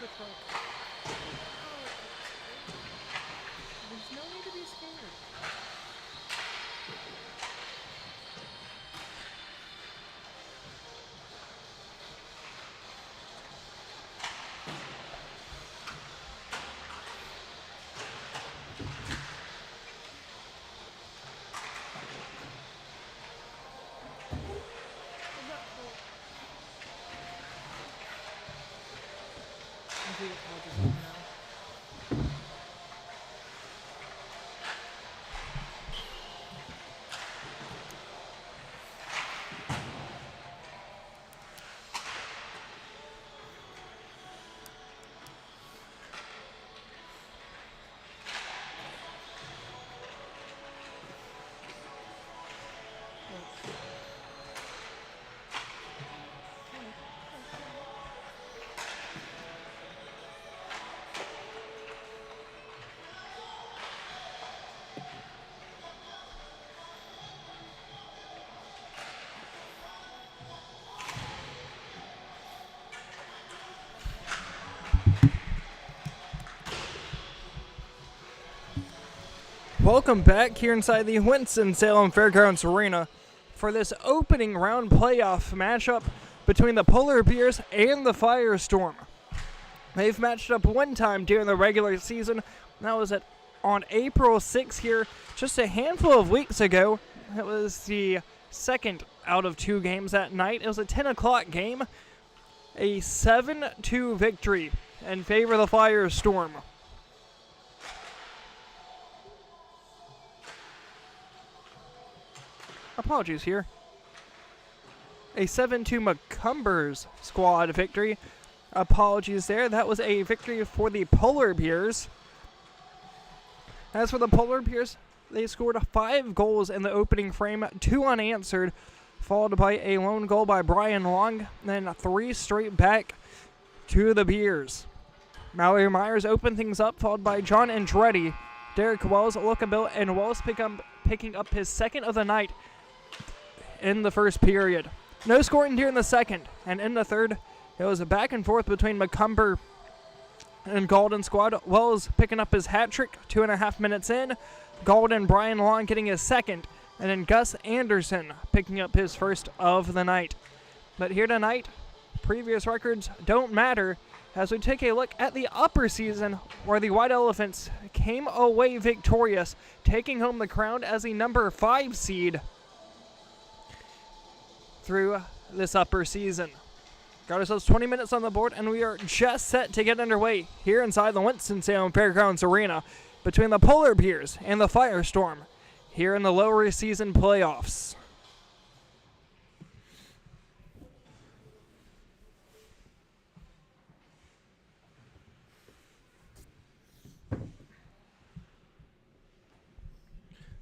the truck. There's no need to be scared. I think I'll just now. Welcome back here inside the Winston-Salem Fairgrounds Arena for this opening round playoff matchup between the Polar Bears and the Firestorm. They've matched up one time during the regular season. That was on April 6th here, just a handful of weeks ago. It was the second out of two games that night. It was a 10 o'clock game, a 7-2 victory in favor of the Firestorm. Apologies here. A 7-2 McCumbers squad victory. Apologies there. That was a victory for the Polar Bears. As for the Polar Bears, they scored 5 goals in the opening frame, 2 unanswered, followed by a lone goal by Brian Long, then 3 straight back to the Bears. Mallory Myers opened things up, followed by John Andretti. Derek Wells, Lookabill, and Wells picking up his second of the night in the first period. No scoring during the second, and in the third, it was a back and forth between McCumber and Golden squad. Wells picking up his hat trick 2.5 minutes in. Golden Brian Long getting his second, and then Gus Anderson picking up his first of the night. But here tonight, previous records don't matter as we take a look at the upper season where the White Elephants came away victorious, taking home the crown as the number 5 seed through this upper season. Got ourselves 20 minutes on the board, and we are just set to get underway here inside the Winston-Salem Fairgrounds Arena between the Polar Bears and the Firestorm here in the lower season playoffs.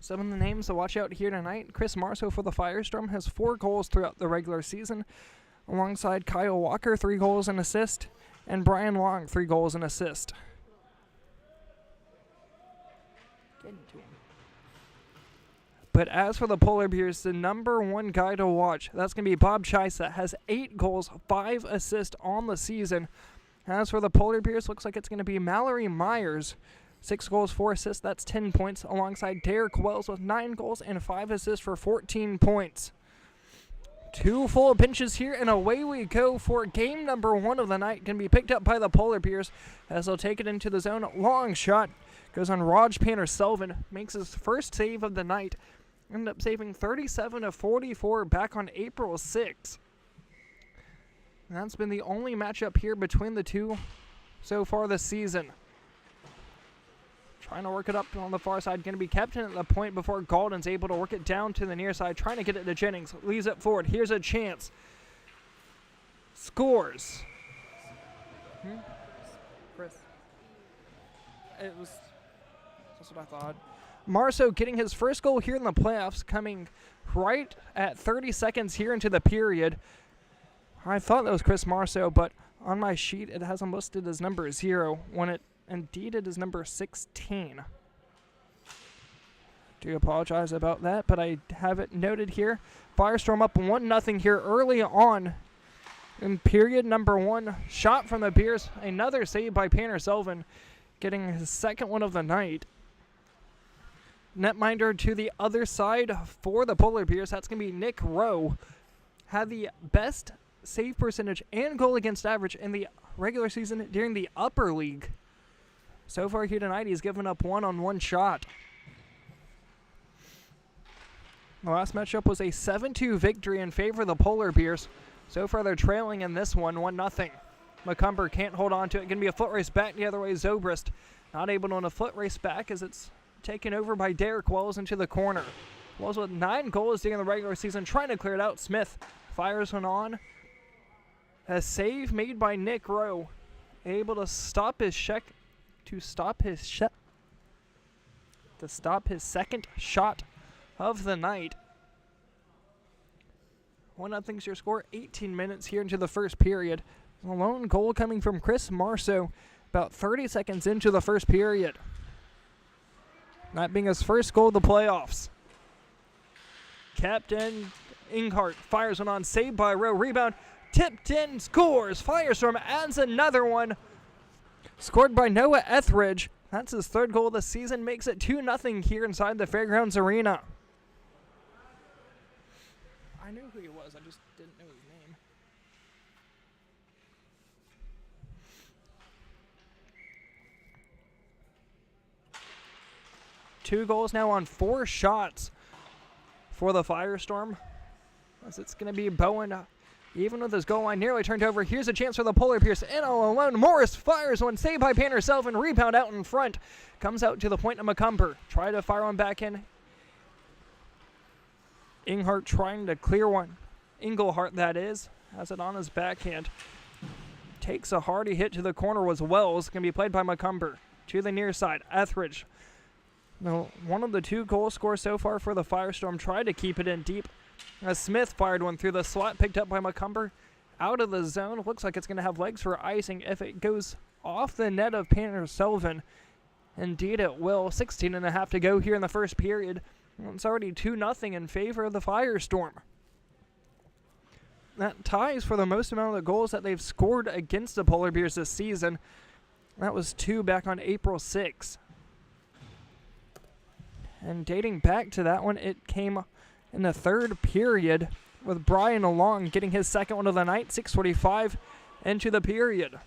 Some of the names to watch out here tonight. Chris Marceau for the Firestorm has 4 goals throughout the regular season, alongside Kyle Walker, 3 goals and assist, and Brian Long, 3 goals and assist. But as for the Polar Bears, the number 1 guy to watch, that's going to be Bob Chisa, has 8 goals, 5 assists on the season. As for the Polar Bears, looks like it's going to be Mallory Myers, 6 goals, 4 assists, that's 10 points, alongside Derek Wells with 9 goals and 5 assists for 14 points. 2 full pinches here, and away we go for game number 1 of the night. Can be picked up by the Polar Bears as they'll take it into the zone. Long shot goes on Raj Panner-Selvin, makes his first save of the night. Ended up saving 37 of 44 back on April 6th. And that's been the only matchup here between the two so far this season. Trying to work it up on the far side. Going to be kept in at the point before Golden's able to work it down to the near side. Trying to get it to Jennings. Leaves it forward. Here's a chance. Scores. Chris. That's what I thought. Marceau getting his first goal here in the playoffs, coming right at 30 seconds here into the period. I thought that was Chris Marceau, but on my sheet it has him listed as number 0 when it indeed it is number 16. Do apologize about that, but I have it noted here. Firestorm up 1-0 here early on In period number 1, shot from the Bears, another save by Painter-Selvin, getting his second one of the night. Netminder to the other side for the Polar Bears. That's going to be Nick Rowe. Had the best save percentage and goal against average in the regular season during the upper league. So far here tonight, he's given up one-on-one shot. The last matchup was a 7-2 victory in favor of the Polar Bears. So far, they're trailing in this one, 1-0. Macomber can't hold on to it. Going to be a foot race back the other way. Zobrist not able to win a foot race back as it's taken over by Derek Wells into the corner. Wells with 9 goals during the regular season, trying to clear it out. Smith fires one on. A save made by Nick Rowe, able to stop his second shot of the night. 1-0's your score, 18 minutes here into the first period. A lone goal coming from Chris Marceau about 30 seconds into the first period. That being his first goal of the playoffs. Captain Inghart fires one on, saved by Rowe, rebound, tipped in, scores, Firestorm adds another one. Scored by Noah Etheridge. That's his third goal of the season, makes it 2-0 here inside the Fairgrounds Arena. I knew who he was, I just didn't know his name. Two goals now on 4 shots for the Firestorm. As it's going to be Bowen, even with his goal line nearly turned over. Here's a chance for the Polar Bears, in all alone. Morris fires one, saved by Painter-Selvin, rebound out in front. Comes out to the point of Macomber. Try to fire one back in. Inghart trying to clear one. Englehart, that is. Has it on his backhand. Takes a hearty hit to the corner was Wells. Going to be played by Macomber. To the near side, Etheridge. Now, one of the 2 goal scorers so far for the Firestorm tried to keep it in deep. As Smith fired one through the slot, picked up by Macomber. Out of the zone. Looks like it's going to have legs for icing if it goes off the net of Painter-Selvin. Indeed it will. 16.5 to go here in the first period. It's already 2-0 in favor of the Firestorm. That ties for the most amount of the goals that they've scored against the Polar Bears this season. That was 2 back on April 6th. And dating back to that one, it came in the third period with Brian Long getting his second one of the night, 6:45 into the period.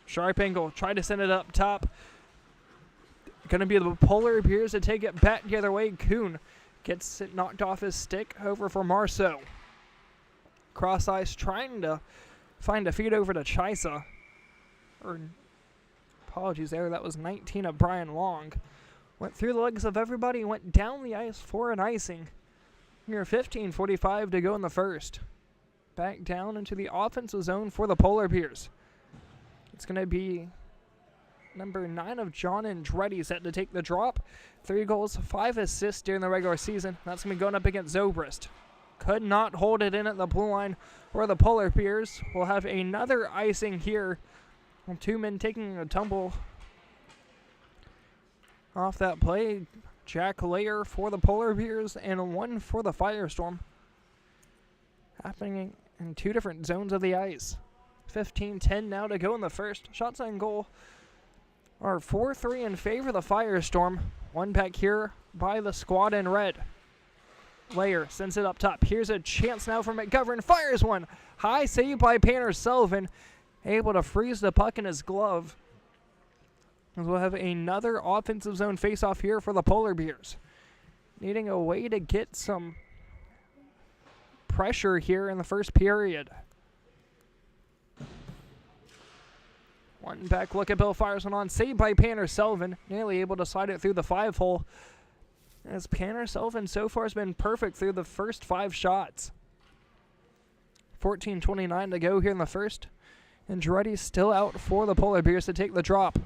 Sharp angle, try to send it up top. Going to be the Polar Bears to take it back the other way. Kuhn gets it knocked off his stick, over for Marceau. Cross ice trying to find a feed over to Chisa. Apologies there, that was 19 of Brian Long. Went through the legs of everybody, went down the ice for an icing. Here, 15:45 to go in the first. Back down into the offensive zone for the Polar Bears. It's going to be number 9 of John Andretti set to take the drop. 3 goals, 5 assists during the regular season. That's going to be going up against Zobrist. Could not hold it in at the blue line, where the Polar Bears will have another icing here. 2 men taking a tumble off that play. Jack Layer for the Polar Bears and 1 for the Firestorm. Happening in 2 different zones of the ice. 15-10 now to go in the first. Shots on goal are 4-3 in favor of the Firestorm. 1 back here by the squad in red. Layer sends it up top. Here's a chance now for McGovern. Fires one. High save by Painter-Selvin. Able to freeze the puck in his glove. As we'll have another offensive zone face-off here for the Polar Bears. Needing a way to get some pressure here in the first period. 1 back look at Bill, fires one on. Saved by Painter-Selvin. Nearly able to slide it through the 5-hole. As Painter-Selvin so far has been perfect through the first 5 shots. 14:29 to go here in the first. And Andretti's still out for the Polar Bears to take the drop.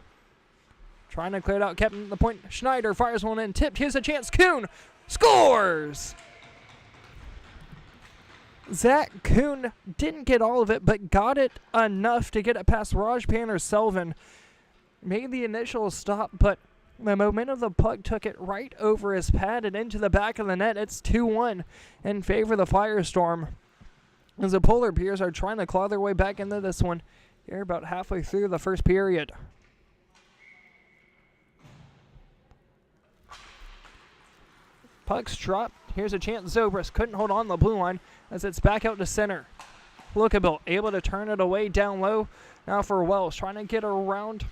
Trying to clear it out, kept at the point. Schneider fires one in, tipped. Here's a chance. Kuhn scores! Zach Kuhn didn't get all of it, but got it enough to get it past Raj Painter-Selvin. Made the initial stop, but the momentum of the puck took it right over his pad and into the back of the net. It's 2-1 in favor of the Firestorm. as the Polar Bears are trying to claw their way back into this one here about halfway through the first period. Puck's dropped. Here's a chance. Zobrist couldn't hold on the blue line as it's back out to center. Lookabill able to turn it away down low. Now for Wells trying to get around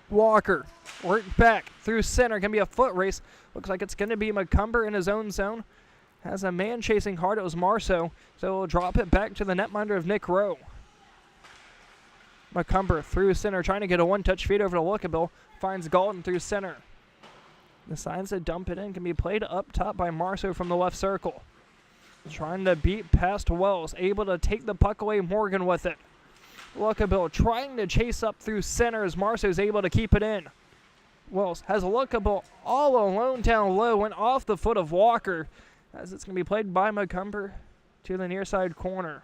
Walker. Worked back through center. Going to be a foot race. Looks like it's going to be McCumber in his own zone. Has a man chasing hard. It was Marceau. So we'll drop it back to the netminder of Nick Rowe. McCumber through center. Trying to get a one-touch feed over to Lookabill. Finds Golden through center. Decides to dump it in. Can be played up top by Marceau from the left circle. Trying to beat past Wells. Able to take the puck away. Morgan with it. Lookabill trying to chase up through center as Marceau's able to keep it in. Wells has Lookabill all alone down low. Went off the foot of Walker as it's going to be played by McCumber to the near side corner.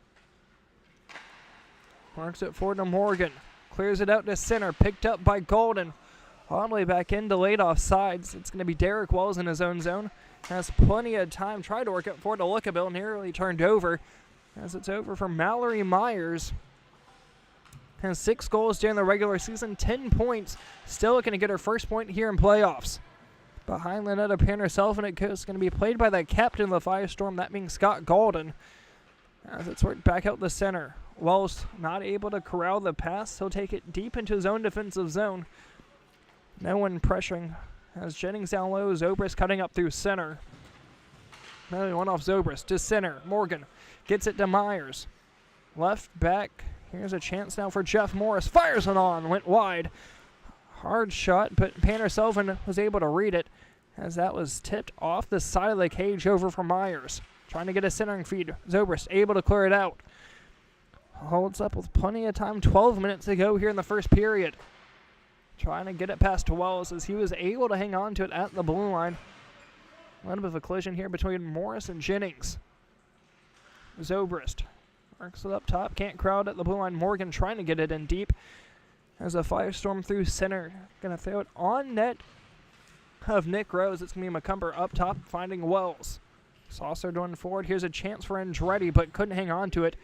Marks it forward to Morgan. Clears it out to center. Picked up by Golden. All the way back into late off sides. It's going to be Derek Wells in his own zone. Has plenty of time. Tried to work it forward to Lookabill. Nearly turned over. As it's over for Mallory Myers. Has 6 goals during the regular season. 10 points. Still looking to get her first point here in playoffs. Behind the net of Panner and it's going to be played by the captain of the Firestorm. That being Scott Golden. As it's worked back out the center. Wells not able to corral the pass. He'll take it deep into his own defensive zone. No one pressuring. As Jennings down low, Zobrist cutting up through center. Another one off Zobrist to center. Morgan gets it to Myers. Left back. Here's a chance now for Jeff Morris. Fires it on. Went wide. Hard shot, but Panner was able to read it as that was tipped off the side of the cage over for Myers. Trying to get a centering feed. Zobrist able to clear it out. Holds up with plenty of time. 12 minutes to go here in the first period. Trying to get it past Wells as he was able to hang on to it at the blue line. A little bit of a collision here between Morris and Jennings. Zobrist marks it up top. Can't crowd at the blue line. Morgan trying to get it in deep. As a Firestorm through center. Going to throw it on net of Nick Rose. It's going to be McCumber up top finding Wells. Saucer going forward. Here's a chance for Andretti, but couldn't hang on to it.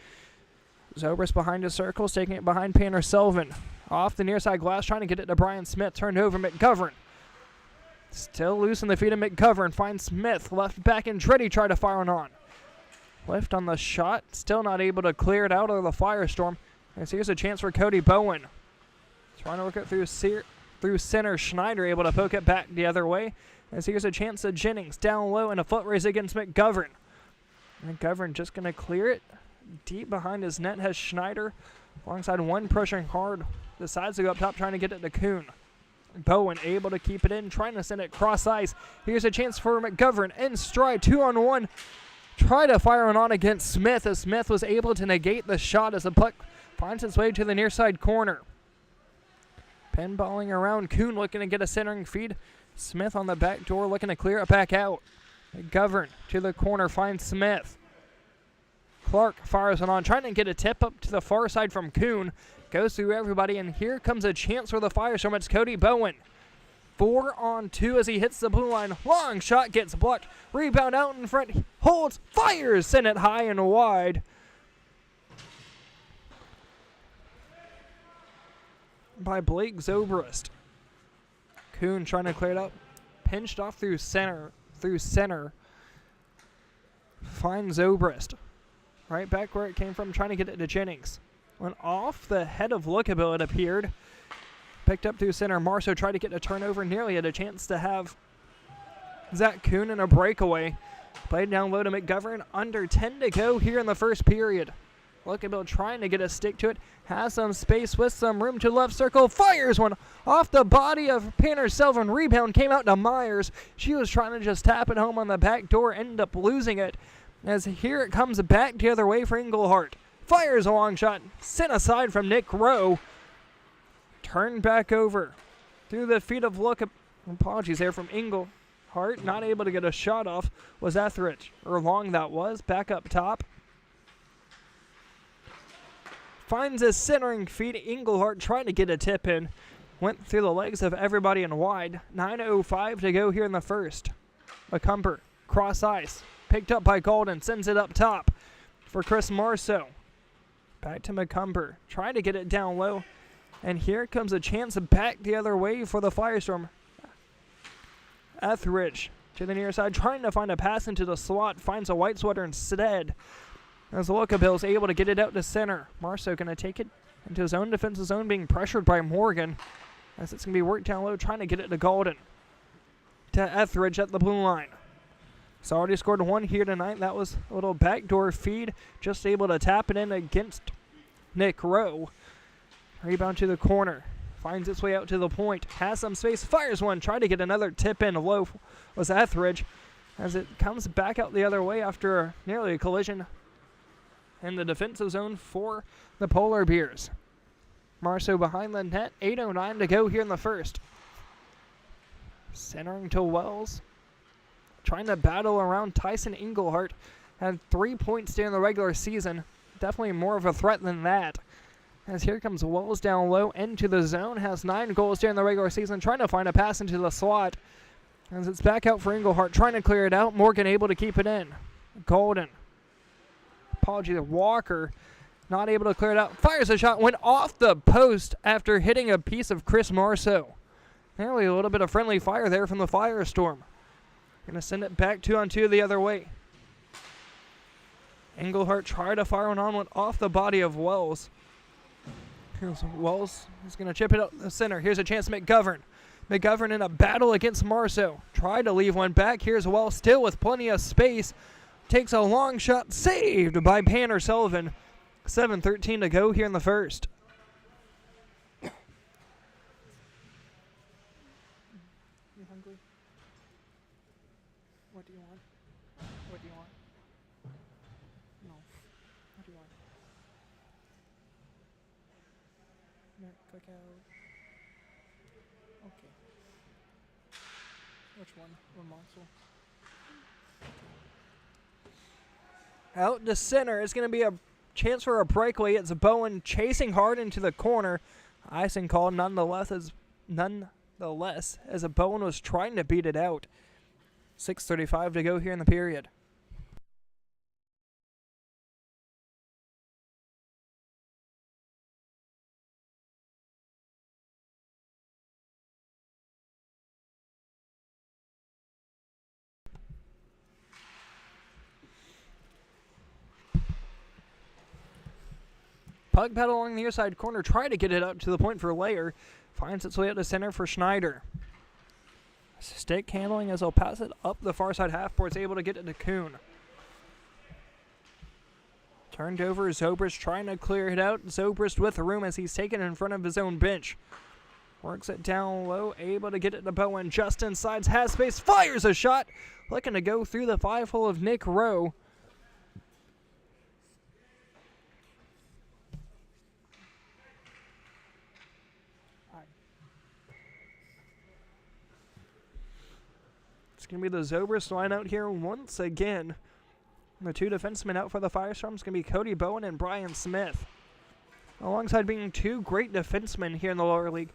Zobrist behind his circles, taking it behind Panner Off the near side glass, trying to get it to Brian Smith. Turned over McGovern. Still loose in the feet of McGovern. Finds Smith. Left back Andretti tried to fire it on. Lift on the shot. Still not able to clear it out of the Firestorm. And so here's a chance for Cody Bowen. Trying to work it through center. Schneider able to poke it back the other way. As here's a chance of Jennings down low and a foot race against McGovern. McGovern just going to clear it. Deep behind his net has Schneider. Alongside one pressuring hard. Decides to go up top trying to get it to Kuhn. Bowen able to keep it in. Trying to send it cross ice. Here's a chance for McGovern. In stride. 2-on-1. Try to fire it on against Smith as Smith was able to negate the shot as the puck finds its way to the near side corner. Pinballing around. Kuhn looking to get a centering feed. Smith on the back door looking to clear it back out. McGovern to the corner finds Smith. Clark fires it on, trying to get a tip up to the far side from Kuhn. Goes through everybody, and here comes a chance for the Firestorm. It's Cody Bowen. 4-on-2 as he hits the blue line. Long shot gets blocked. Rebound out in front. Holds, fires, send it high and wide. By Blake Zobrist. Kuhn trying to clear it up. Pinched off through center. Finds Zobrist. Right back where it came from, trying to get it to Jennings. Went off the head of Lookabill, it appeared. Picked up through center. Marceau tried to get a turnover. Nearly had a chance to have Zach Kuhn in a breakaway. Played down low to McGovern. Under 10 to go here in the first period. Lookabill trying to get a stick to it. Has some space with some room to left circle. Fires one off the body of Panner. Rebound came out to Myers. She was trying to just tap it home on the back door. Ended up losing it. As here it comes back the other way for Englehart. Fires a long shot. Sent aside from Nick Rowe. Turned back over. Through the feet of apologies there from Englehart. Not able to get a shot off was Etheridge. Or long that was. Back up top. Finds a centering feed. Englehart trying to get a tip in. Went through the legs of everybody and wide. 9:05 to go here in the first. McCumber. Cross ice. Picked up by Golden. Sends it up top. for Chris Marceau. Back to McCumber, trying to get it down low. And here comes a chance back the other way for the Firestorm. Etheridge to the near side, trying to find a pass into the slot, finds a white sweater instead. As Lookabill is able to get it out to center. Marceau going to take it into his own defensive zone, being pressured by Morgan. As it's going to be worked down low, trying to get it to Golden. To Etheridge at the blue line. He's already scored one here tonight. That was a little backdoor feed. Just able to tap it in against Nick Rowe. Rebound to the corner. Finds its way out to the point. Has some space. Fires one. Trying to get another tip in low was Etheridge. As it comes back out the other way after nearly a collision in the defensive zone for the Polar Bears. Marceau behind the net. 8:09 to go here in the first. Centering to Wells. Trying to battle around Tyson Englehart. Had 3 points during the regular season. Definitely more of a threat than that. As here comes Wells down low into the zone. Has 9 goals during the regular season. Trying to find a pass into the slot. As it's back out for Englehart. Trying to clear it out. Morgan able to keep it in. Golden. Apologies. Walker not able to clear it out. Fires a shot. Went off the post after hitting a piece of Chris Marceau. Nearly a little bit of friendly fire there from the Firestorm. Going to send it back 2-on-2 the other way. Englehart tried to fire one on, went off the body of Wells. Here's Wells is going to chip it up the center. Here's a chance, McGovern. McGovern in a battle against Marceau. Tried to leave one back. Here's Wells still with plenty of space. Takes a long shot, saved by Panner Sullivan. 7:13 to go here in the first. What do you want? What do you want? No. What do you want? No, cacao. Okay. Which one? Ramonsul. Out to center. It's going to be a chance for a breakaway. It's Bowen chasing hard into the corner. Icing call nonetheless as a Bowen was trying to beat it out. 6:35 to go here in the period. Puck battle along the near side corner. Try to get it up to the point for Layer. Finds its way out to center for Schneider. Stick handling as he'll pass it up the far side half board. It's able to get it to Kuhn. Turned over. Zobrist trying to clear it out. Zobrist with room as he's taken in front of his own bench. Works it down low. Able to get it to Bowen. Just inside. Has space. Fires a shot. Looking to go through the 5-hole of Nick Rowe. It's going to be the Zobrist line out here once again. The two defensemen out for the Firestorm is going to be Cody Bowen and Brian Smith. Alongside being two great defensemen here in the lower league,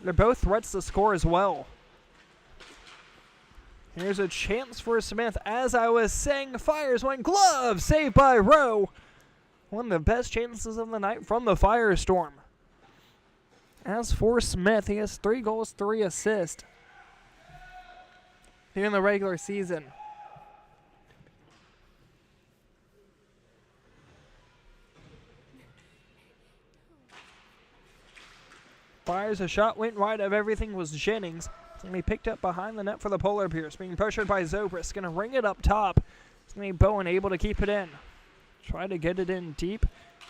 they're both threats to score as well. Here's a chance for Smith. As I was saying, fires one. Glove saved by Rowe. One of the best chances of the night from the Firestorm. As for Smith, he has 3 goals, 3 assists here in the regular season. Fires a shot, went wide of everything was Jennings. It's going to be picked up behind the net for the Polar Bears. Being pressured by Zobrist. Going to ring it up top. It's going to be Bowen able to keep it in. Try to get it in deep.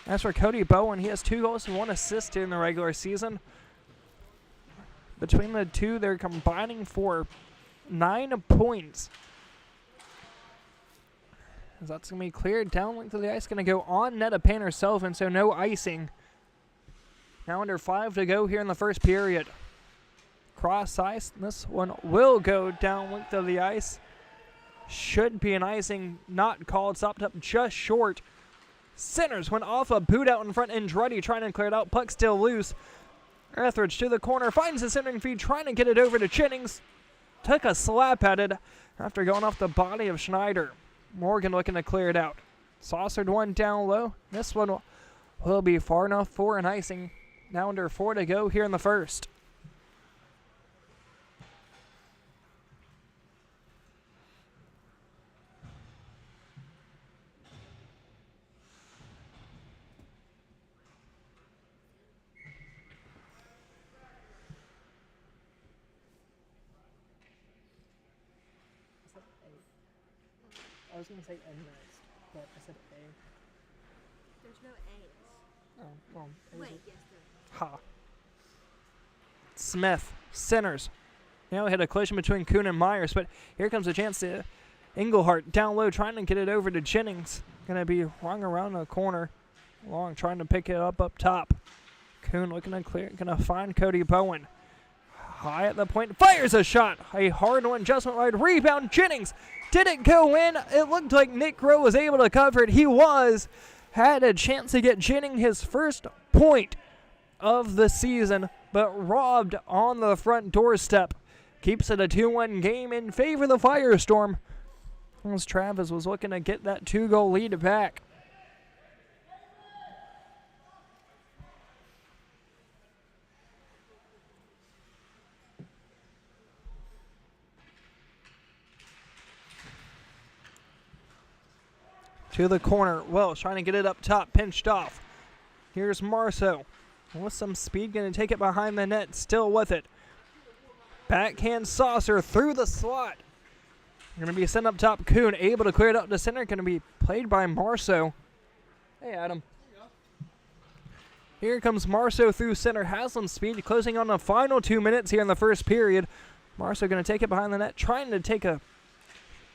As for Cody Bowen, he has 2 goals and 1 assist in the regular season. Between the two, they're combining for 9 points. As that's going to be cleared down length of the ice. Going to go on net of Panner Sullivan, so no icing. Now under 5 to go here in the first period. Cross ice. This one will go down length of the ice. Should be an icing. Not called. Stopped up just short. Centers went off a boot out in front. Andretti trying to clear it out. Puck still loose. Etheridge to the corner. Finds the centering feed. Trying to get it over to Jennings. Took a slap at it after going off the body of Schneider. Morgan looking to clear it out. Saucered one down low. This one will be far enough for an icing. Now under 4 to go here in the first. I was going to say N next, but I said A. There's no A's. Oh, well, A's Wait, are- yes, there is. Ha. Smith centers. Now hit a collision between Kuhn and Myers, but here comes a chance to Englehart down low, trying to get it over to Jennings. Gonna be rung around the corner, Long trying to pick it up top. Kuhn looking to clear, gonna find Cody Bowen. High at the point, fires a shot. A hard one, adjustment wide, rebound. Jennings didn't go in. It looked like Nick Rowe was able to cover it. He was. Had a chance to get Jennings his first point of the season, but robbed on the front doorstep. Keeps it a 2-1 game in favor of the Firestorm, as Travis was looking to get that 2-goal lead back. To the corner, Wells trying to get it up top, pinched off. Here's Marceau with some speed, going to take it behind the net, still with it. Backhand saucer through the slot. Going to be sent up top. Kuhn able to clear it up to center. Going to be played by Marceau. Hey, Adam. Here comes Marceau through center. Has some speed, closing on the final 2 minutes here in the first period. Marceau going to take it behind the net, trying to take a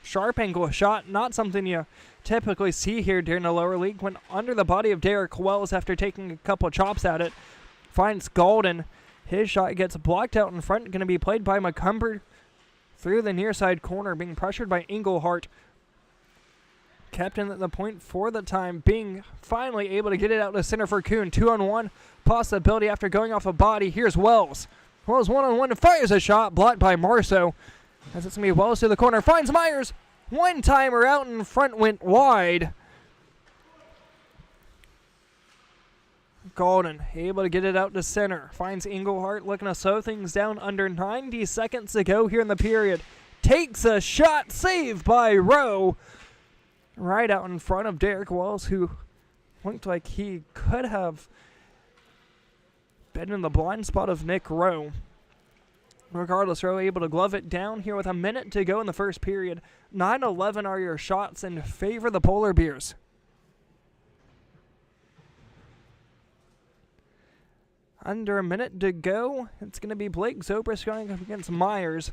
sharp angle shot. Not something you typically see here during the lower league. Went under the body of Derek Wells after taking a couple chops at it. Finds Golden. His shot gets blocked out in front. Going to be played by McCumber through the near side corner, being pressured by Englehart. Captain at the point for the time being, finally able to get it out to center for Kuhn. 2-on-1 possibility after going off a body. Here's Wells. Wells 1-on-1 fires a shot, blocked by Marceau. As it's going to be Wells to the corner, finds Myers. One timer out in front, went wide. Golden able to get it out to center. Finds Englehart, looking to slow things down. Under 90 seconds to go here in the period. Takes a shot, saved by Rowe. Right out in front of Derek Wells, who looked like he could have been in the blind spot of Nick Rowe. Regardless, Rowe able to glove it down here with a minute to go in the first period. 9-11 are your shots in favor of the Polar Bears. Under a minute to go. It's going to be Blake Zobrist going up against Myers.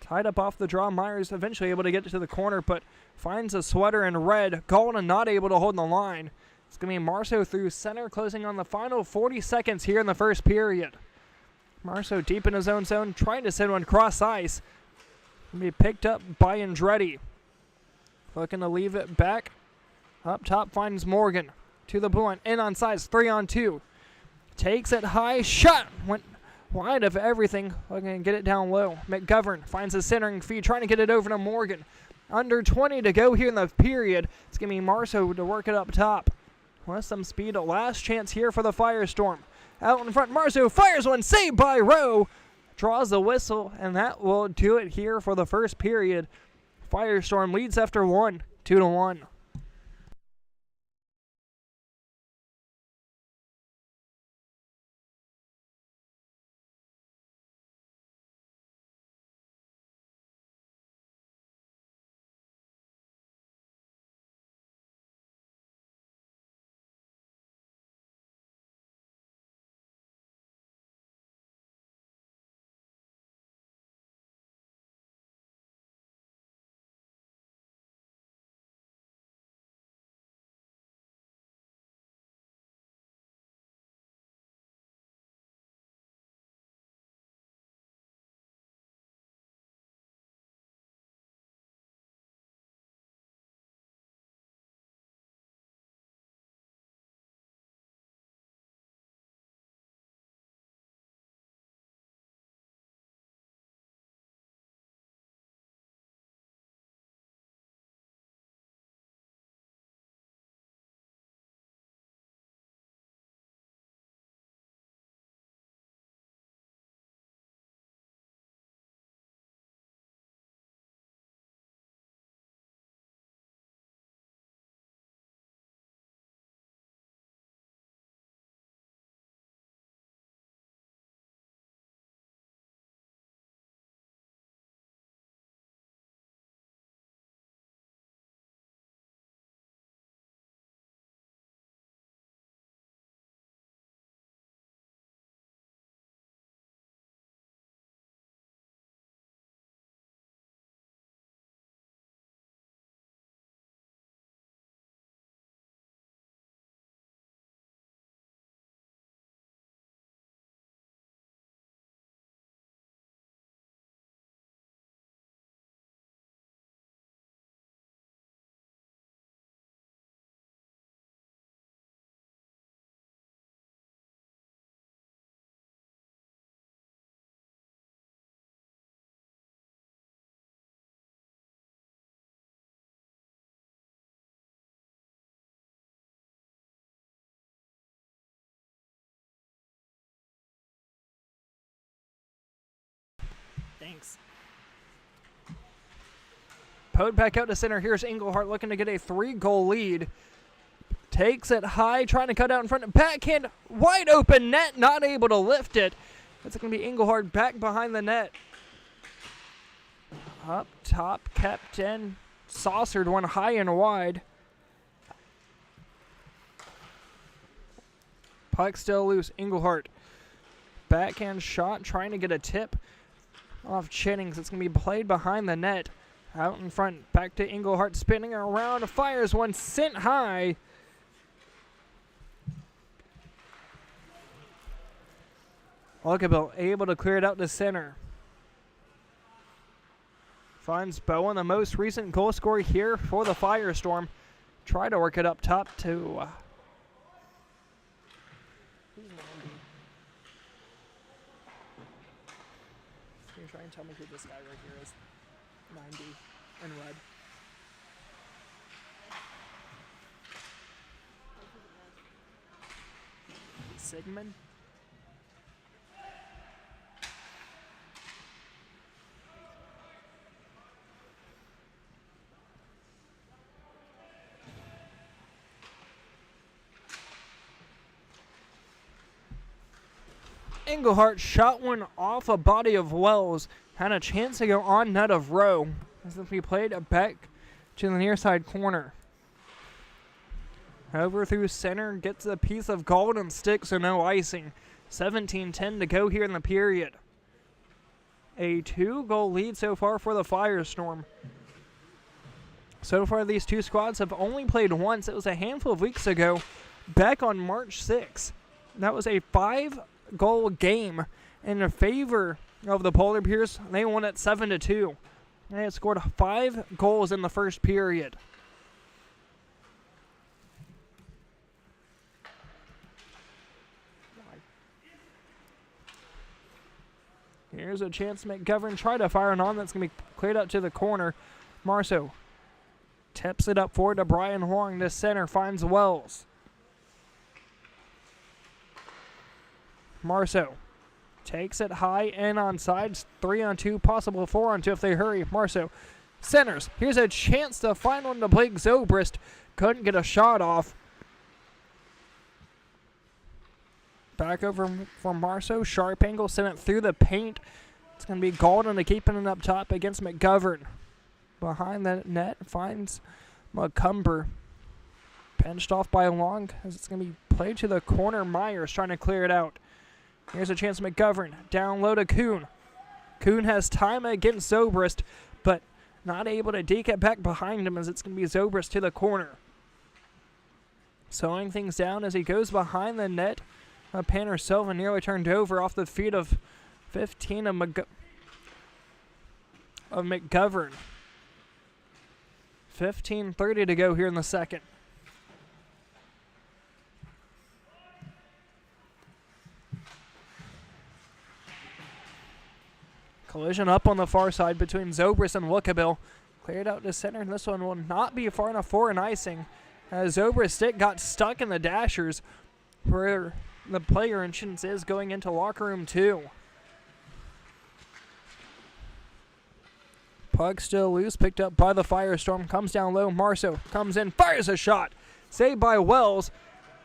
Tied up off the draw. Myers eventually able to get to the corner, but finds a sweater in red. Golden not able to hold the line. It's going to be Marceau through center, closing on the final 40 seconds here in the first period. Marceau deep in his own zone, trying to send one cross ice. Going to be picked up by Andretti. Looking to leave it back. Up top finds Morgan. To the blue line, in on sides, 3-on-2. Takes it high, shot, went wide of everything. Looking to get it down low. McGovern finds a centering feed, trying to get it over to Morgan. Under 20 to go here in the period. It's going to be Marceau to work it up top. With some speed, a last chance here for the Firestorm. Out in front, Marceau fires one, saved by Rowe. Draws the whistle, and that will do it here for the first period. Firestorm leads after 1, 2-1. Thanks. Poked back out to center. Here's Englehart looking to get a 3-goal lead. Takes it high, trying to cut out in front. Backhand, wide open net, not able to lift it. It's going to be Englehart back behind the net. Up top, kept in. Saucered one high and wide. Puck still loose. Englehart. Backhand shot, trying to get a tip off Jennings. It's going to be played behind the net. Out in front, back to Englehart, spinning around, fires one sent high. Luckabelle able to clear it out to center. Finds Bowen, the most recent goal scorer here for the Firestorm. Try to work it up top to... Can you try and tell me who this guy right here is? 90 in red. Sigmund? Englehart shot one off a body of Wells. Had a chance to go on net of Rowe. As if he played it back to the near side corner. Over through center, gets a piece of golden stick, so no icing. 17-10 to go here in the period. A 2-goal lead so far for the Firestorm. So far, these two squads have only played once. It was a handful of weeks ago, back on March 6th. That was a 5-goal game in favor of the Polar Bears. They won it 7-2. They had scored 5 goals in the first period. Here's a chance McGovern try to fire it on. That's going to be cleared out to the corner. Marceau tips it up forward to Brian Huang. To center, finds Wells. Marceau takes it high and on sides. 3-on-2, possible 4-on-2 if they hurry. Marceau centers. Here's a chance to find one to Blake Zobrist. Couldn't get a shot off. Back over for Marceau. Sharp angle. Sent it through the paint. It's going to be Golden to keeping it up top against McGovern. Behind the net finds McCumber. Pinched off by Long as it's going to be played to the corner. Myers trying to clear it out. Here's a chance McGovern. Down low to Kuhn. Kuhn has time against Zobrist, but not able to deke it back behind him as it's going to be Zobrist to the corner. Slowing things down as he goes behind the net. Panner Silva nearly turned over off the feet of 15 of McGovern. 15:30 to go here in the second. Collision up on the far side between Zobrist and Luckabelle. Cleared out to center, and this one will not be far enough for an icing. As Zobrist's stick got stuck in the dashers, where the player entrance is going into locker room 2. Puck still loose, picked up by the Firestorm, comes down low. Marceau comes in, fires a shot. Saved by Wells.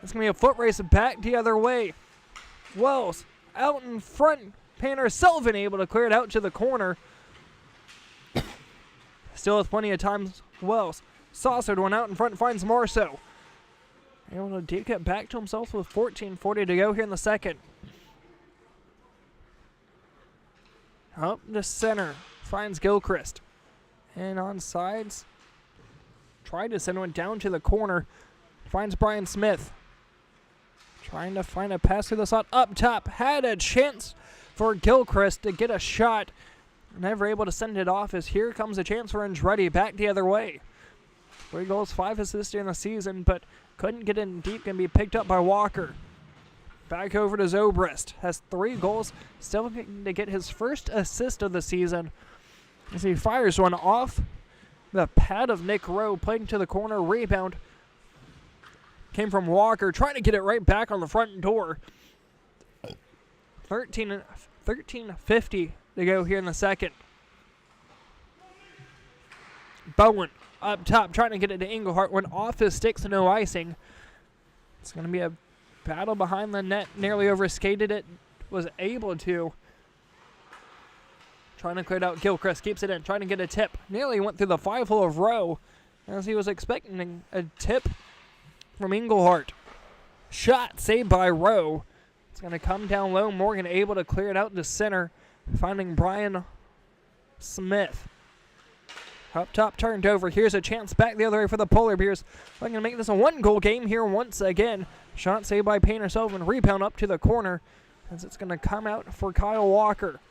It's going to be a foot race back the other way. Wells out in front. Panner Sullivan able to clear it out to the corner. Still with plenty of time. Wells saucered one out in front, finds Marceau. Able to dig it back to himself with 14:40 to go here in the second. Up to center. Finds Gilchrist. And on sides. Tried to send one down to the corner. Finds Brian Smith. Trying to find a pass through the slot. Up top. Had a chance for Gilchrist to get a shot. Never able to send it off as here comes a chance for Andretti back the other way. 3 goals, 5 assists in the season, but couldn't get in deep. Can be picked up by Walker. Back over to Zobrist. Has 3 goals. Still looking to get his first assist of the season. As he fires one off the pad of Nick Rowe. Played into the corner. Rebound. Came from Walker. Trying to get it right back on the front door. 13:50 to go here in the second. Bowen up top trying to get it to Englehart. Went off his sticks, no icing. It's going to be a battle behind the net. Nearly overskated it. Was able to. Trying to clear it out. Gilchrist keeps it in. Trying to get a tip. Nearly went through the 5-hole of Rowe as he was expecting a tip from Englehart. Shot saved by Rowe. It's going to come down low. Morgan able to clear it out to center. Finding Brian Smith. Up top, turned over. Here's a chance back the other way for the Polar Bears. Looking to make this a 1-goal game here once again. Shot saved by Painter Sullivan. Rebound up to the corner as it's going to come out for Kyle Walker.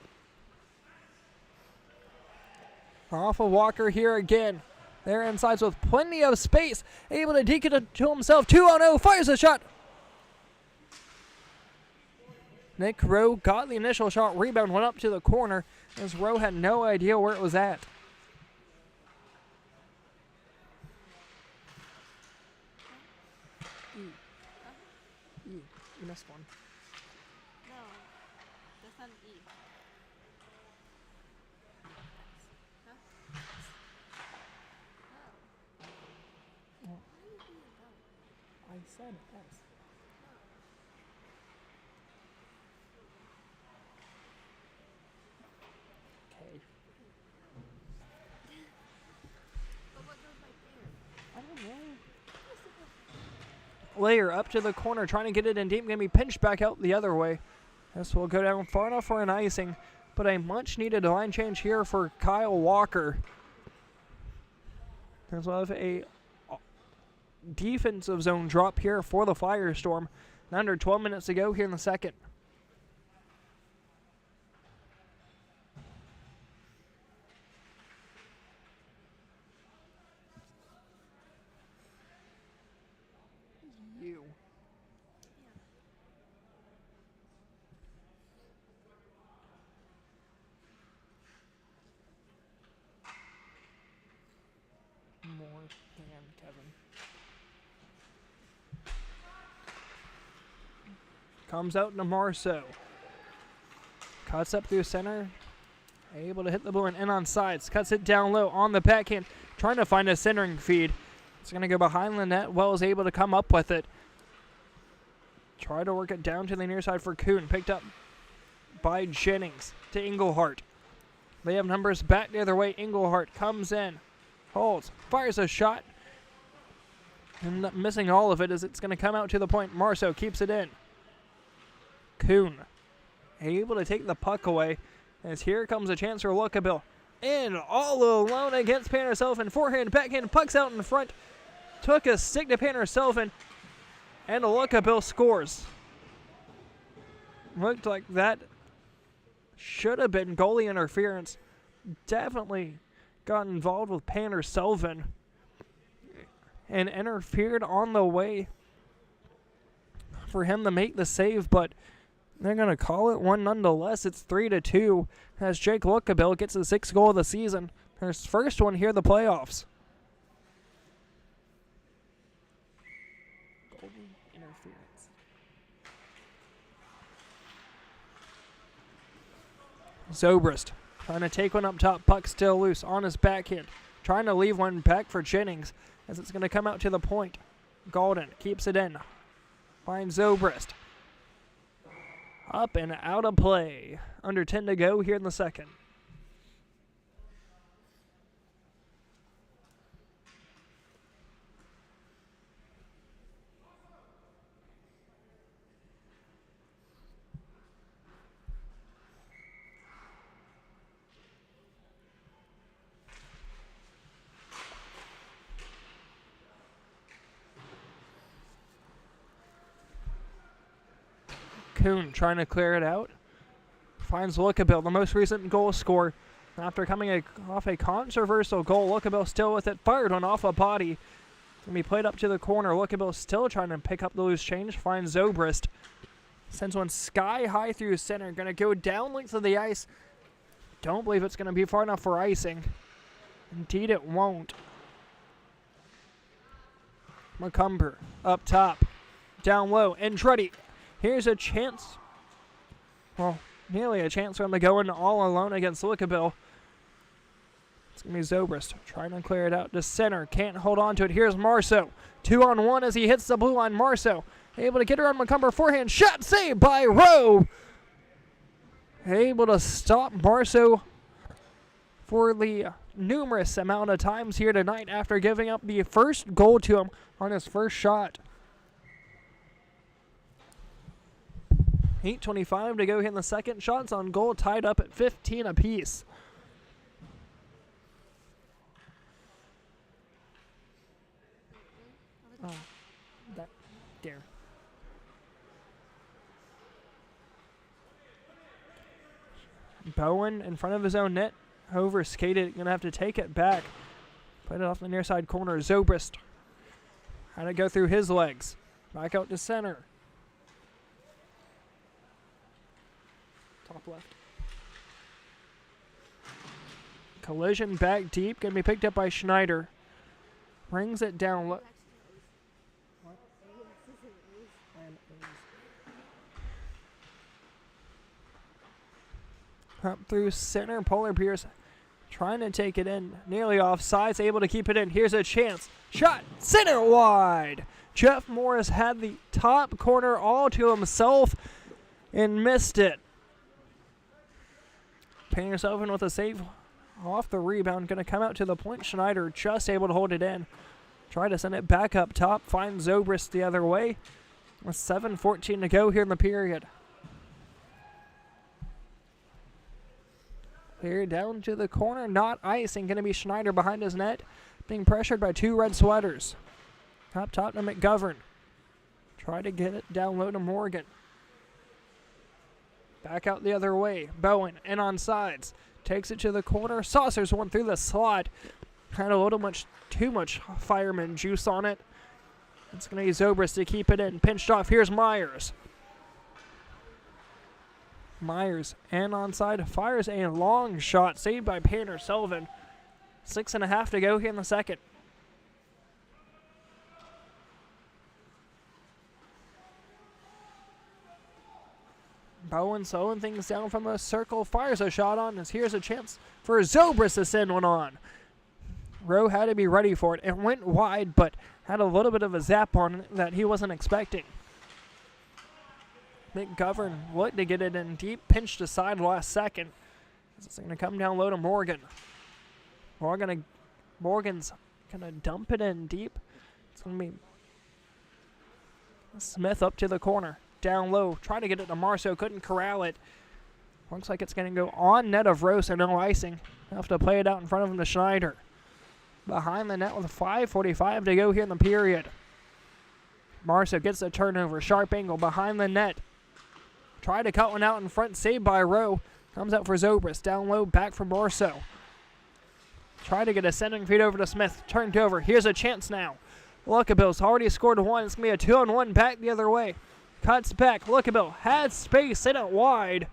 Off of Walker here again. There inside with plenty of space. Able to deke it to himself. 2-on-0. Fires a shot. Nick Rowe got the initial shot. Rebound went up to the corner as Rowe had no idea where it was at. You missed one. No, that's not an E. Huh? Oh. Well, Why are you being dumb? I said S. Okay. But what goes right there? I don't know. Layer up to the corner, trying to get it in deep. Going to be pinched back out the other way. This will go down far enough for an icing, but a much-needed line change here for Kyle Walker. There's a defensive zone drop here for the Firestorm. Under 12 minutes to go here in the second. You. More than Kevin. Comes out to Marceau. Cuts up through center. Able to hit the blue and in on sides. Cuts it down low on the backhand. Trying to find a centering feed. It's going to go behind the net. Wells able to come up with it. Try to work it down to the near side for Kuhn. Picked up by Jennings to Englehart. They have numbers back the other way. Englehart comes in. Holds. Fires a shot. And missing all of it as it's going to come out to the point. Marceau keeps it in. Kuhn able to take the puck away as here comes a chance for Lookabill. In all alone against Painter Sullivan. Forehand, backhand, puck's out in front. Took a stick to Painter Sullivan. And Lookabill scores. Looked like that should have been goalie interference. Definitely got involved with Painter Sullivan. And interfered on the way for him to make the save, but they're going to call it one nonetheless. It's 3-2 as Jake Lookabill gets his 6th goal of the season. His first one here in the playoffs. Golden interference. Zobrist trying to take one up top. Puck still loose on his backhand. Trying to leave one back for Jennings as it's going to come out to the point. Golden keeps it in. Finds Zobrist. Up and out of play. Under 10 to go here in the second. Kuhn trying to clear it out. Finds Lookabill, the most recent goal scorer. After coming off a controversial goal, Lookabill still with it. Fired one off a body. Going to be played up to the corner. Lookabill still trying to pick up the loose change. Finds Zobrist. Sends one sky high through center. Going to go down length of the ice. Don't believe it's going to be far enough for icing. Indeed it won't. McCumber up top. Down low. Andretti. Here's a chance. Well, Nearly a chance for him to go in all alone against Lookabill. It's going to be Zobrist trying to clear it out to center. Can't hold on to it. Here's Marceau. 2-on-1 as he hits the blue line. Marceau able to get around McCumber. Forehand shot saved by Rowe. Able to stop Marceau for the numerous amount of times here tonight after giving up the first goal to him on his first shot. 8:25 to go here in the second. Shots on goal tied up at 15 apiece. Oh, that there. Bowen in front of his own net. Over skated, gonna have to take it back. Put it off the near side corner. Zobrist had to go through his legs. Back out to center. Top left. Collision back deep. Gonna be picked up by Schneider. Brings it down. What? Up through center. Polar Bears trying to take it in. Nearly offsides. Able to keep it in. Here's a chance. Shot. Center wide. Jeff Morris had the top corner all to himself and missed it. Painter-Sullivan with a save off the rebound. Going to come out to the point. Schneider just able to hold it in. Try to send it back up top. Find Zobrist the other way. With 7:14 to go here in the period. Clear down to the corner. Not icing. Going to be Schneider behind his net. Being pressured by two red sweaters. Up top to McGovern. Try to get it down low to Morgan. Back out the other way. Bowen in on sides. Takes it to the corner. Saucers one through the slot. Had a little too much fireman juice on it. It's going to be Zobrist to keep it in. Pinched off. Here's Myers. Myers and onside fires a long shot. Saved by Painter-Sullivan. 6.5 to go here in the second. Bowen slowing things down from the circle. Fires a shot on as here's a chance for Zobrist to send one on. Rowe had to be ready for it. It went wide, but had a little bit of a zap on it that he wasn't expecting. McGovern looked to get it in deep. Pinched aside last second. It's going to come down low to Morgan. Morgan's going to dump it in deep. It's going to be Smith up to the corner. Down low. Trying to get it to Marceau. Couldn't corral it. Looks like it's going to go on net of Rowe, so no icing. Have to play it out in front of him to Schneider. Behind the net with 5:45 to go here in the period. Marceau gets a turnover. Sharp angle behind the net. Try to cut one out in front. Saved by Rowe. Comes out for Zobrist. Down low. Back for Marceau. Try to get a sending feed over to Smith. Turned over. Here's a chance now. Lookabill's already scored one. It's going to be a 2-on-1 back the other way. Cuts back. Lookabill had space. Sent it wide.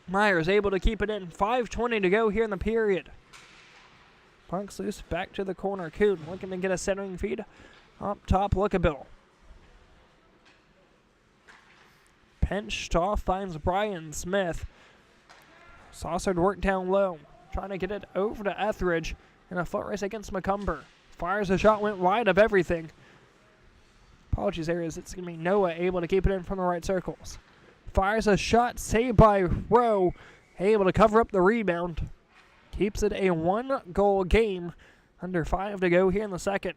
Myers able to keep it in. 5:20 to go here in the period. Punk's loose. Back to the corner. Kuhn looking to get a centering feed. Up top, Lookabill. Pinched off. Finds Brian Smith. Saucered work down low. Trying to get it over to Etheridge. In a foot race against McCumber. Fires a shot. Went wide of everything. Apologies there as it's going to be Noah able to keep it in from the right circles. Fires a shot. Saved by Rowe. Able to cover up the rebound. Keeps it a 1-goal game. Under 5 to go here in the second.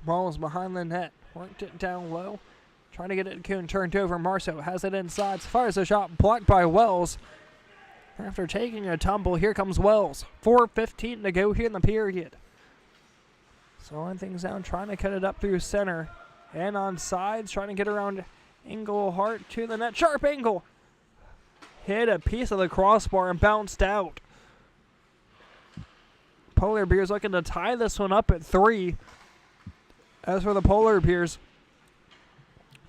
Ball's behind the net. Worked it down low. Trying to get it to Kuhn. Turned over. Marceau has it inside. Fires a shot. Blocked by Wells. After taking a tumble, here comes Wells. 4:15 to go here in the period. Slowing things down. Trying to cut it up through center. And on sides. Trying to get around Englehart to the net. Sharp angle. Hit a piece of the crossbar and bounced out. Polar Bears looking to tie this one up at 3. As for the Polar Bears,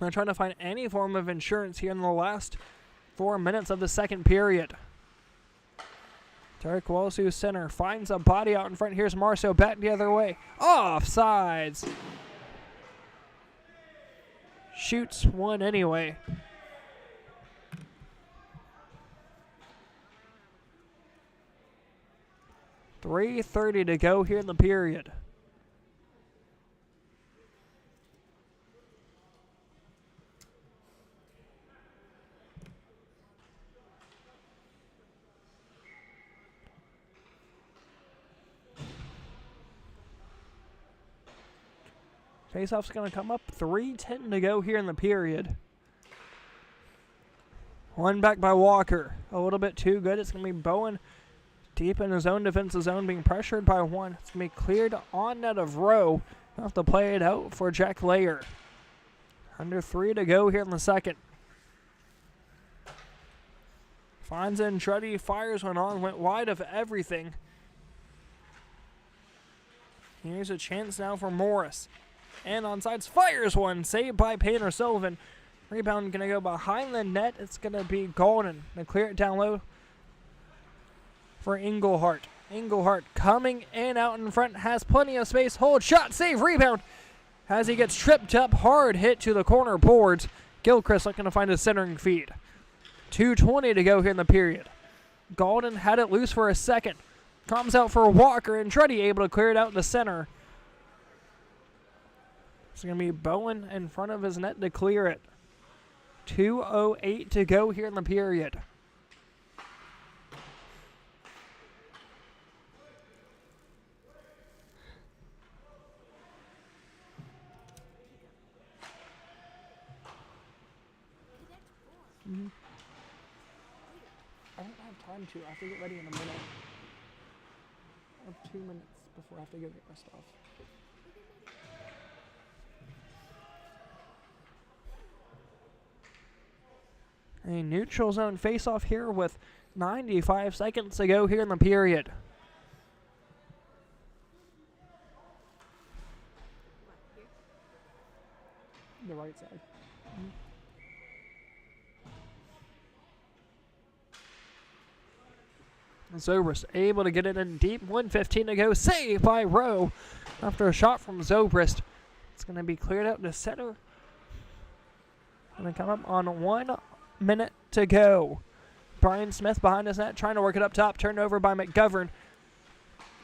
They're trying to find any form of insurance here in the last 4 minutes of the second period. Tarek Walsu, center, finds a body out in front. Here's Marceau back the other way. Offsides. Shoots one anyway. .3:30 to go here in the period. Faceoff's going to come up. 3:10 to go here in the period. One back by Walker. A little bit too good. It's going to be Bowen deep in his own defensive zone, being pressured by one. It's going to be cleared on net of Rowe. He'll have to play it out for Jack Layer. Under 3 to go here in the second. Finds in Truddy, fires one on, went wide of everything. Here's a chance now for Morris. And onside, fires one, saved by Painter Sullivan. Rebound going to go behind the net. It's going to be Golden. They clear it down low for Englehart. Englehart coming in out in front, has plenty of space. Hold, shot, save, rebound. As he gets tripped up, hard hit to the corner boards. Gilchrist looking to find a centering feed. 2:20 to go here in the period. Golden had it loose for a second. Comes out for Walker, and Truddy able to clear it out to center. It's going to be Bowen in front of his net to clear it. 2:08 to go here in the period. I don't have time to. I have to get ready in a minute. I have 2 minutes before I have to go get my stuff. A neutral zone face-off here with 95 seconds to go here in the period. The right side. Zobrist able to get it in deep. 1:15 to go. Saved by Rowe after a shot from Zobrist. It's going to be cleared out to center. Going to come up on 1 minute to go. Brian Smith behind his net, trying to work it up top. Turned over by McGovern.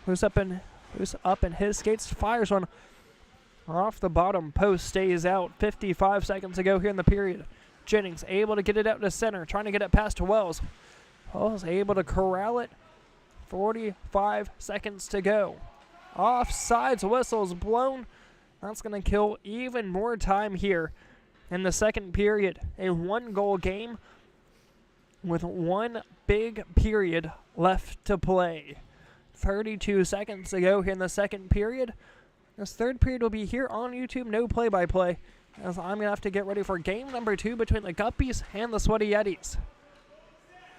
Who's up in his skates. Fires one off the bottom post. Stays out. 55 seconds to go here in the period. Jennings able to get it out to center. Trying to get it past to Wells. Wells able to corral it. 45 seconds to go. Offsides whistles blown. That's going to kill even more time here in the second period. A 1-goal game with 1 big period left to play. 32 seconds to go here in the second period. This third period will be here on YouTube, no play-by-play, as I'm going to have to get ready for game number 2 between the Guppies and the Sweaty Yetis.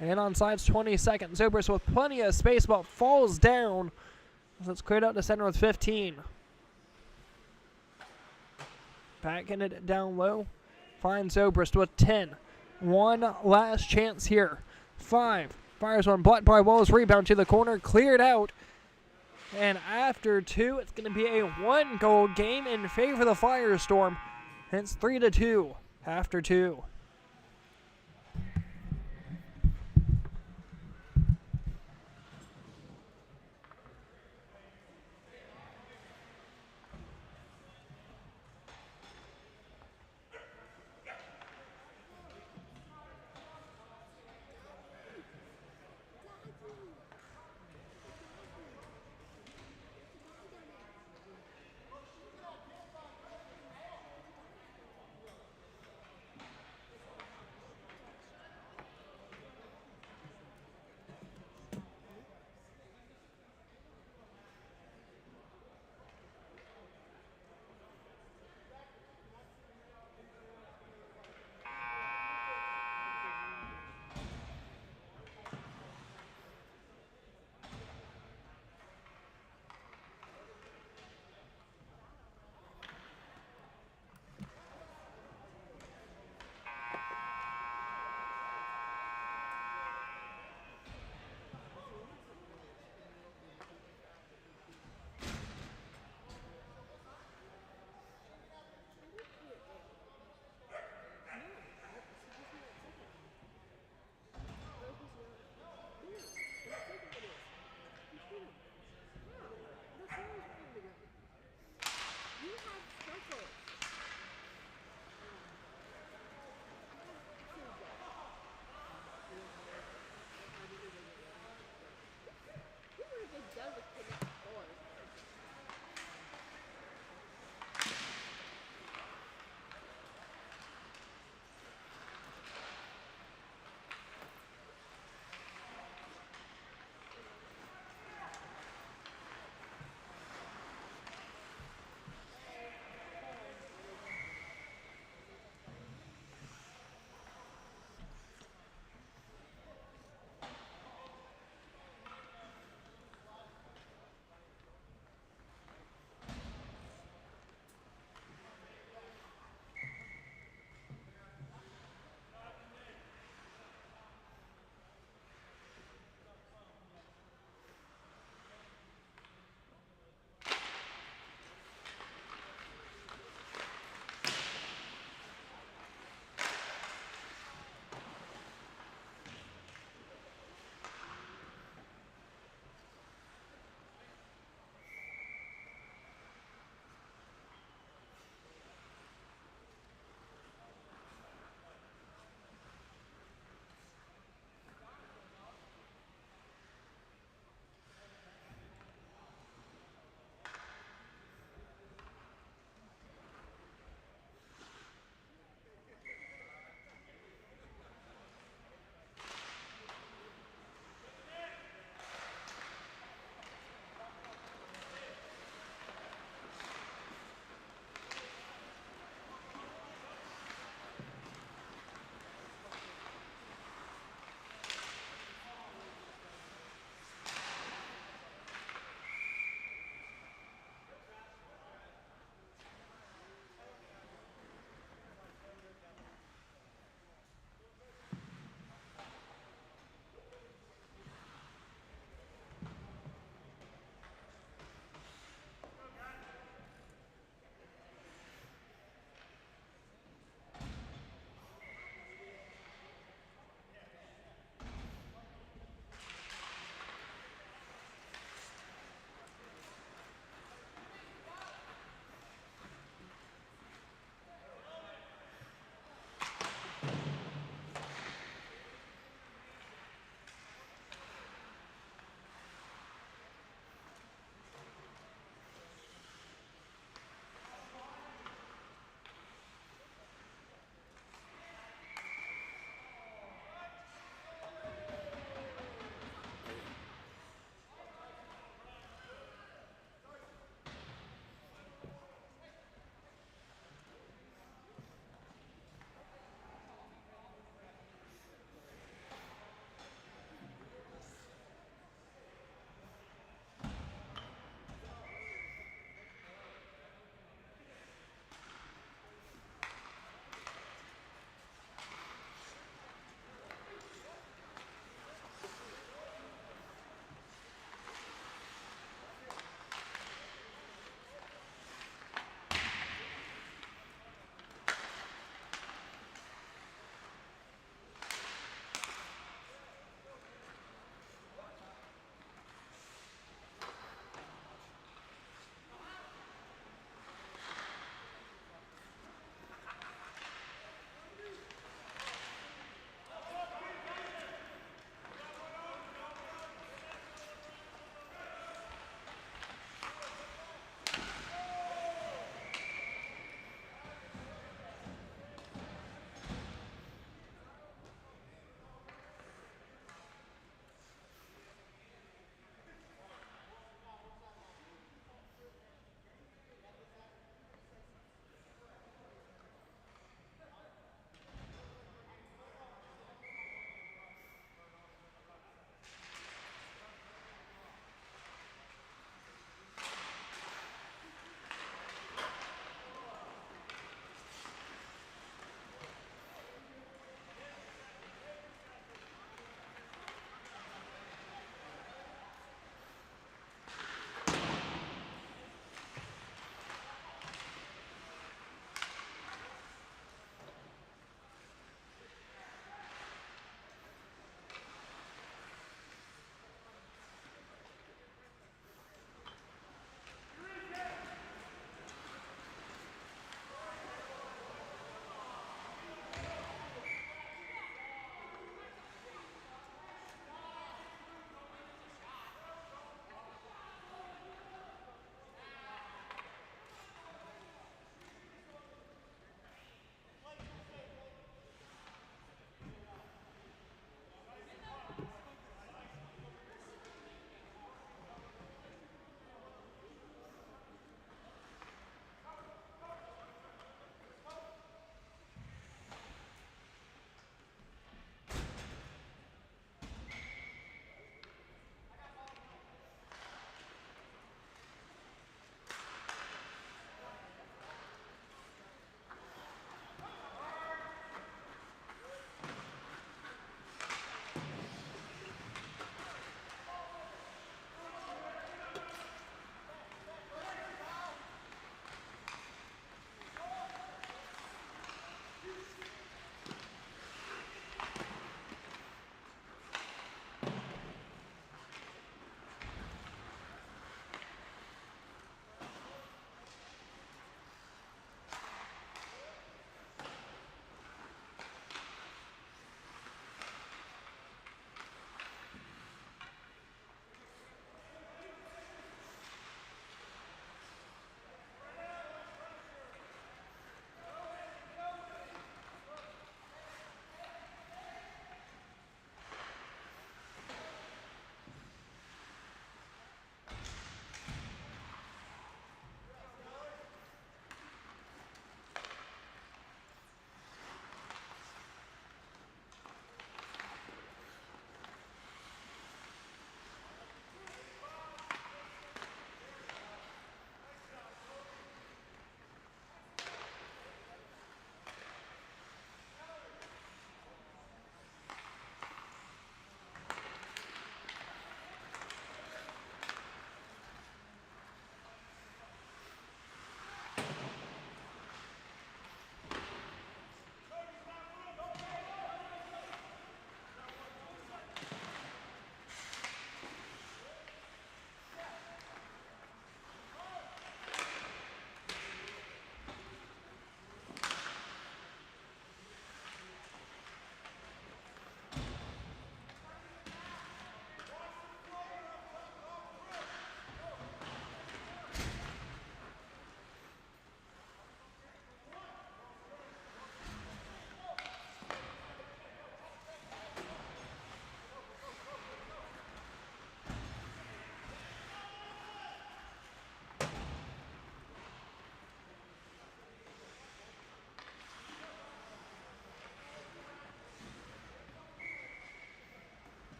And on sides, 20 seconds. Zobrist with plenty of space, but falls down as it's cleared out to center with 15. Backing it down low. Finds Zobrist with 10. One last chance here. 5. Fires one, blocked by Wells. Rebound to the corner, cleared out. And after 2, it's going to be a 1-goal game in favor of the Firestorm. Hence 3-2 after 2.